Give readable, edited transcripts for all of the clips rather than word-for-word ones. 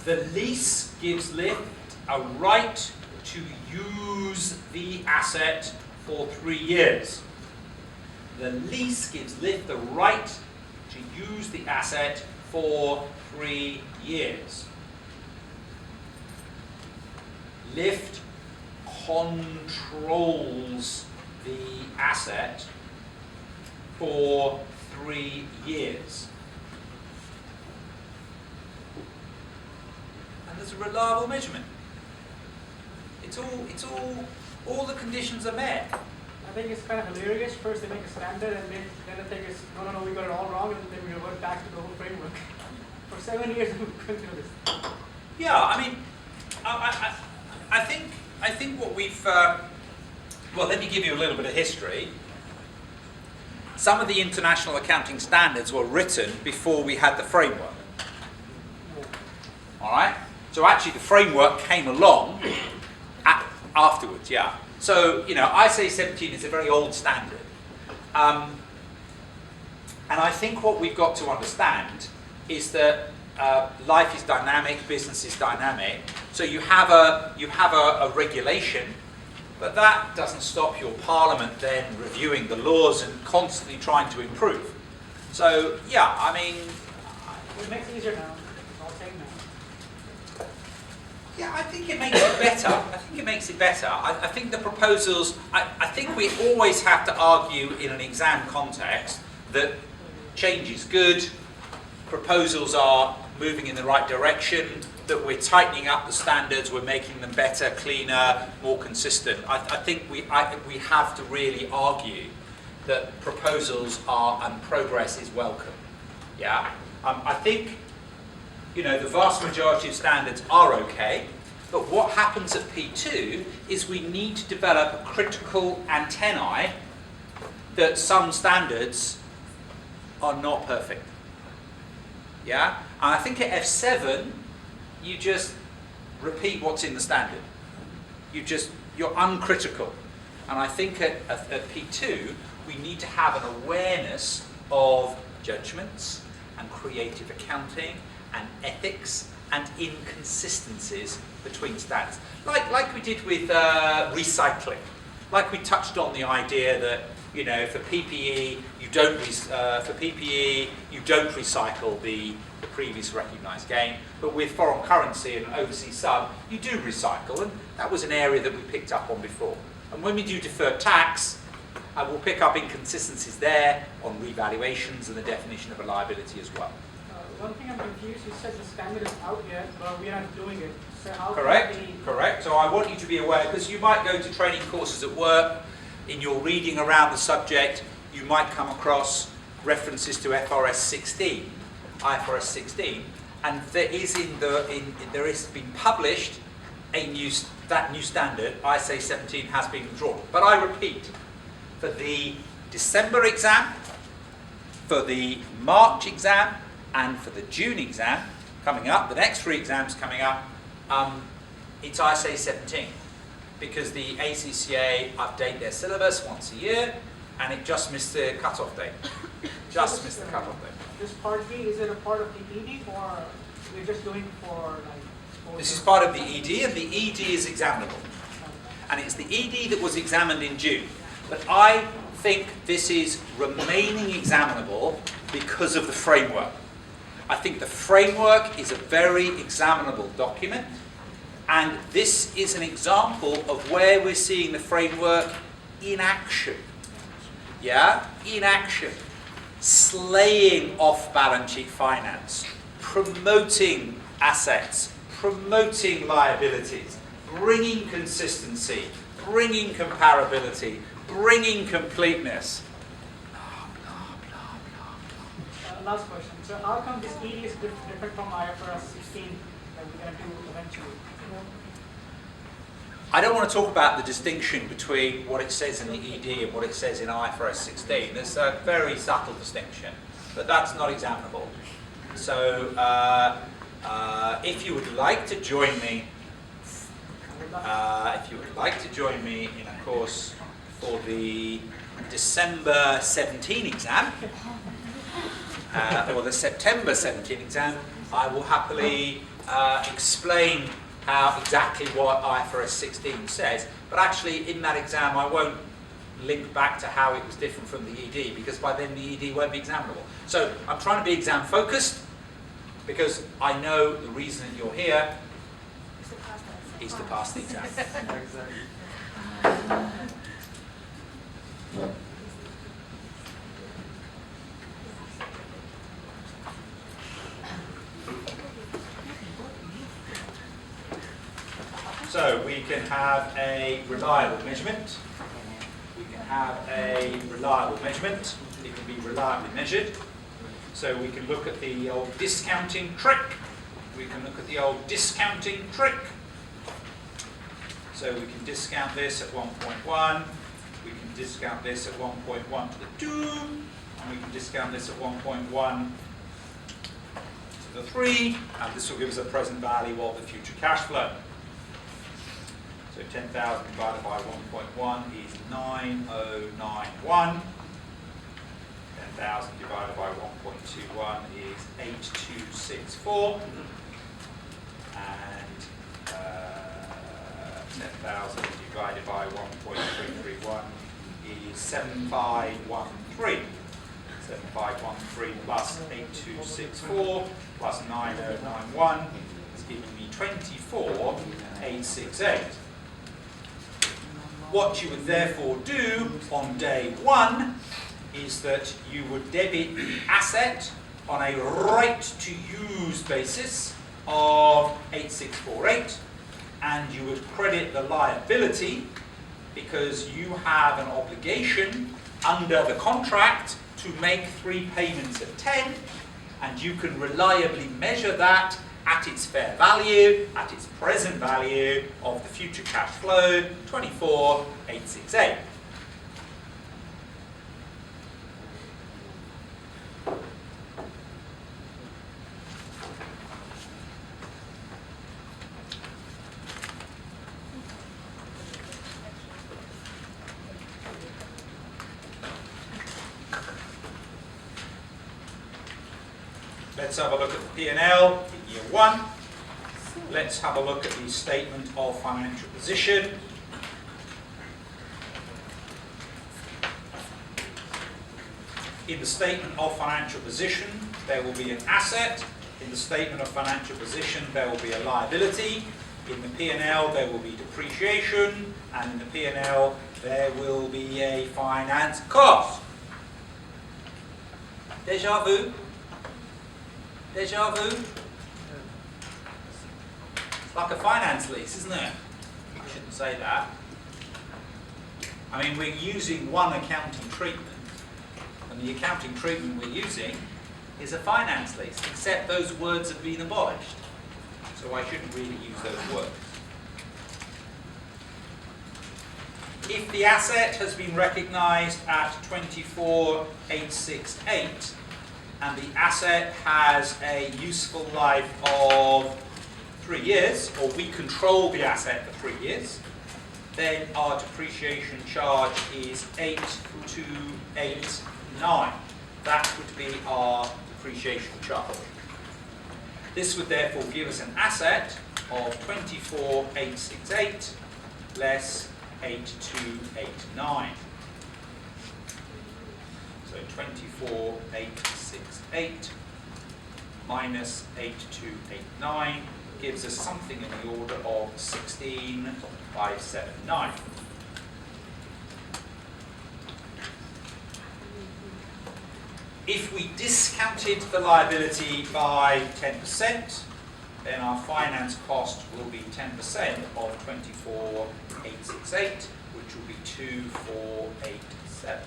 The lease gives lift a right to use the asset for 3 years. The lease gives lift the right to use the asset for 3 years. Lift controls the asset for 3 years. And there's a reliable measurement. All the conditions are met. I think it's kind of hilarious. First they make a standard and then the thing is, no, we got it all wrong, and then we revert back to the whole framework. For 7 years we couldn't do this. Yeah, I mean, I think what we've, well, let me give you a little bit of history. Some of the international accounting standards were written before we had the framework. All right? So actually the framework came along afterwards, yeah. So, you know, ISA 17 is a very old standard. And I think what we've got to understand is that life is dynamic, business is dynamic. So you have a regulation, but that doesn't stop your parliament then reviewing the laws and constantly trying to improve. So, yeah, I mean... It makes it easier now. It's all same now. Yeah, I think it makes it better. I think the proposals, I think we always have to argue in an exam context that change is good, proposals are moving in the right direction, that we're tightening up the standards, we're making them better, cleaner, more consistent. I think we have to really argue that proposals are and progress is welcome. Yeah, I think, you know, the vast majority of standards are okay, but what happens at P2 is we need to develop a critical antennae that some standards are not perfect. Yeah, and I think at F7 you just repeat what's in the standard. You're uncritical, and I think at P2 we need to have an awareness of judgments and creative accounting and ethics and inconsistencies between standards, like we did with recycling, like we touched on the idea that, you know, for PPE you don't recycle the previous recognised gain, but with foreign currency and overseas sub you do recycle, and that was an area that we picked up on before. And when we do deferred tax, we'll pick up inconsistencies there on revaluations and the definition of a liability as well. One thing I'm confused, you said the standard is out yet, but we're not doing it. So how Correct. So I want you to be aware, because you might go to training courses at work, in your reading around the subject, you might come across references to IFRS 16, and there is been published that new standard, ISA 17 has been withdrawn. But I repeat, for the December exam, for the March exam, and for the June exam coming up, the next 3 exams coming up, it's ISA 17, because the ACCA update their syllabus once a year, and it just missed the cut-off date. This part B, is it a part of the ED, or we're just doing for like... This is part of the ED, and the ED is examinable. And it's the ED that was examined in June. But I think this is remaining examinable because of the framework. I think the framework is a very examinable document, and this is an example of where we're seeing the framework in action. Yeah? In action. Slaying off-balance sheet finance, promoting assets, promoting liabilities, bringing consistency, bringing comparability, bringing completeness. Last question. So how come this ED is different from IFRS 16 that we're going to do eventually? I don't want to talk about the distinction between what it says in the ED and what it says in IFRS 16. There's a very subtle distinction, but that's not examinable. So if you would like to join me, in a course for the December 17 exam, or the September 17 exam, I will happily explain how exactly what IFRS 16 says, but actually in that exam I won't link back to how it was different from the ED, because by then the ED won't be examinable. So I'm trying to be exam focused, because I know the reason that you're here is to pass the exam. So we can have a reliable measurement. We can have a reliable measurement. It can be reliably measured. So we can look at the old discounting trick. We can look at the old discounting trick. So we can discount this at 1.1. We can discount this at 1.1 to the 2. And we can discount this at 1.1 to the 3. And this will give us a present value of the future cash flow. So 10,000 divided by 1.1 is 9091. 10,000 divided by 1.21 is 8264. And 10,000 divided by 1.331 is 7513. 7513 plus 8264 plus 9091 is giving me 24868. What you would therefore do on day one is that you would debit the asset on a right to use basis of 8648, and you would credit the liability because you have an obligation under the contract to make 3 payments of 10, and you can reliably measure that at its fair value, at its present value of the future cash flow, 24868. Let's have a look at the P&L in year 1. Let's have a look at the statement of financial position. In the statement of financial position, there will be an asset. In the statement of financial position, there will be a liability. In the P&L, there will be depreciation. And in the P&L, there will be a finance cost. Déjà vu? Déjà vu? It's like a finance lease, isn't it? I shouldn't say that. I mean, we're using one accounting treatment, and the accounting treatment we're using is a finance lease, except those words have been abolished. So I shouldn't really use those words. If the asset has been recognised at 24868, and the asset has a useful life of 3 years, or we control the asset for 3 years, then our depreciation charge is 8289. That would be our depreciation charge. This would therefore give us an asset of 24868 less 8289. So 24868 minus 8289 gives us something in the order of 16579. If we discounted the liability by 10%, then our finance cost will be 10% of 24868, which will be 2487.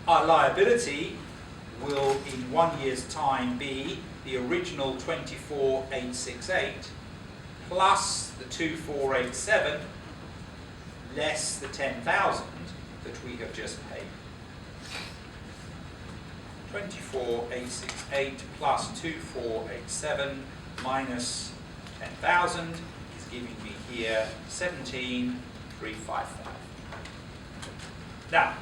Our liability will in 1 year's time be the original 24868 plus the 2487 less the 10,000 that we have just paid. 24868 plus 2487 minus 10,000 is giving me here 17,355. Now,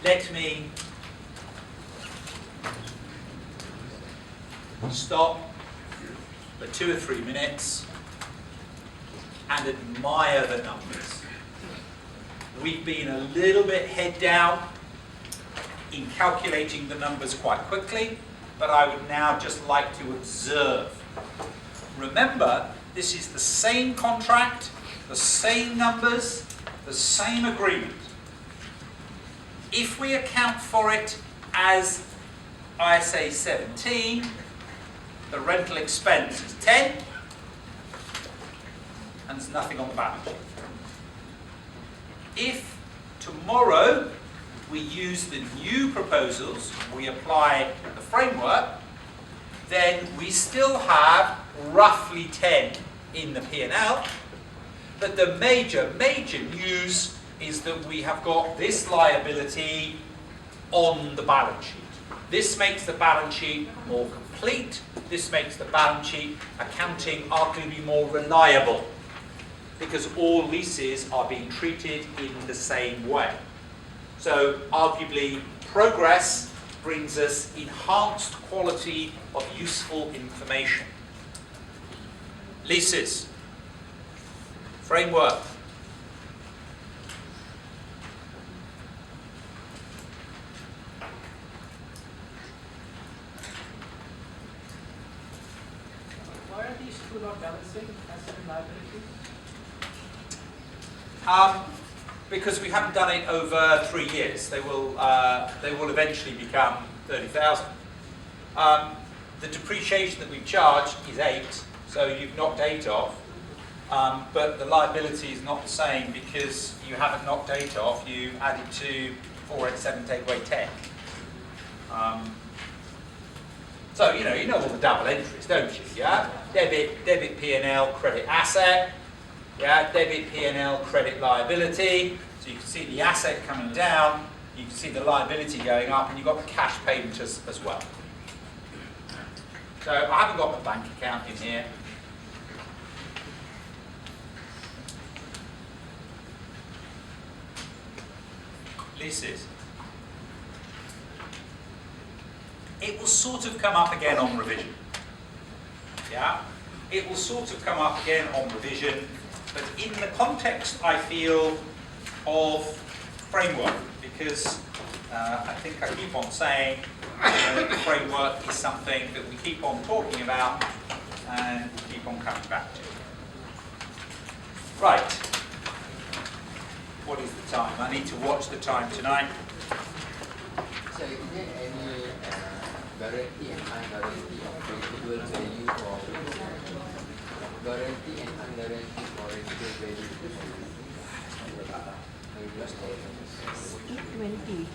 let me stop for 2 or 3 minutes and admire the numbers. We've been a little bit head down in calculating the numbers quite quickly, but I would now just like to observe. Remember, this is the same contract, the same numbers, the same agreement. If we account for it as ISA 17, the rental expense is 10, and there's nothing on the balance sheet. If tomorrow we use the new proposals, we apply the framework, then we still have roughly 10 in the P&L, but the major news is that we have got this liability on the balance sheet. This makes the balance sheet more complete. This makes the balance sheet accounting arguably more reliable, because all leases are being treated in the same way. So arguably, progress brings us enhanced quality of useful information. Leases. Framework. Why are these two not balancing asset and liability? Because we haven't done it over 3 years. They will eventually become 30,000. The depreciation that we've charged is 8, so you've knocked 8 off. But the liability is not the same because you haven't knocked 8 off, you added to 4, 8, 7, take away 10. So you know all the double entries, don't you? Yeah, debit P&L, credit asset. Yeah, debit P&L, credit liability. So you can see the asset coming down, you can see the liability going up, and you've got the cash payment as well. So I haven't got the bank account in here. Leases. It will sort of come up again on revision. Yeah, it will sort of come up again on revision, but in the context, I feel, of framework, because I think I keep on saying the framework is something that we keep on talking about and keep on coming back to. Right. What is the time? I need to watch the time tonight. So is there any guarantee and unguarantee of residual value for guarantee and unguarantee for residual value? 20.